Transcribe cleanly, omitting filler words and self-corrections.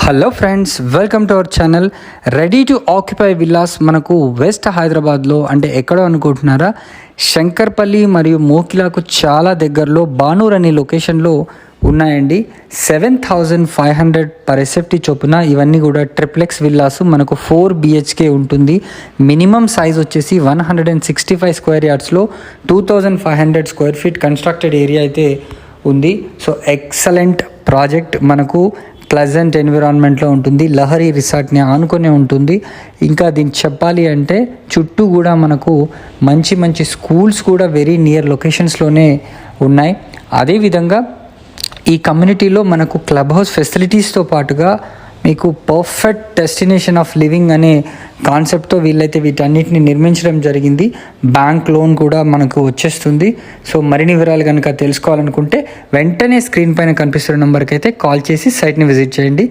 Hello friends, welcome to our channel. Ready to occupy villas మనకు west హైదరాబాద్లో అంటే ఎక్కడో అనుకుంటున్నారా, శంకర్పల్లి మరియు మోకిలాకు చాలా దగ్గరలో బానూర్ అనే లొకేషన్లో ఉన్నాయండి. 7,500 పర్ ఎస్ఎఫ్టీ చొప్పున ఇవన్నీ కూడా ట్రిప్లెక్స్ విల్లాస్. మనకు 4 BHK ఉంటుంది. మినిమం సైజ్ వచ్చేసి 165 స్క్వేర్ యార్డ్స్లో 2,500 స్క్వేర్ ఫీట్ కన్స్ట్రక్టెడ్ ఏరియా అయితే ఉంది. సో ఎక్సలెంట్ ప్రాజెక్ట్, మనకు ప్లెజెంట్ ఎన్విరాన్మెంట్లో ఉంటుంది. లహరి రిసార్ట్ని ఆనుకొని ఉంటుంది. ఇంకా దీన్ని చెప్పాలి అంటే చుట్టూ కూడా మనకు మంచి మంచి స్కూల్స్ కూడా వెరీ నియర్ లొకేషన్స్లోనే ఉన్నాయి. అదేవిధంగా ఈ కమ్యూనిటీలో మనకు క్లబ్ హౌస్ ఫెసిలిటీస్తో పాటుగా మీకు పర్ఫెక్ట్ డెస్టినేషన్ ఆఫ్ లివింగ్ అనే కాన్సెప్ట్తో వీళ్ళైతే వీటన్నిటిని నిర్మించడం జరిగింది. బ్యాంక్ లోన్ కూడా మనకు వచ్చేస్తుంది. సో మరిన్ని వివరాలు కనుక తెలుసుకోవాలనుకుంటే వెంటనే స్క్రీన్ పైన కనిపిస్తున్న నెంబర్కి అయితే కాల్ చేసి సైట్ని విజిట్ చేయండి.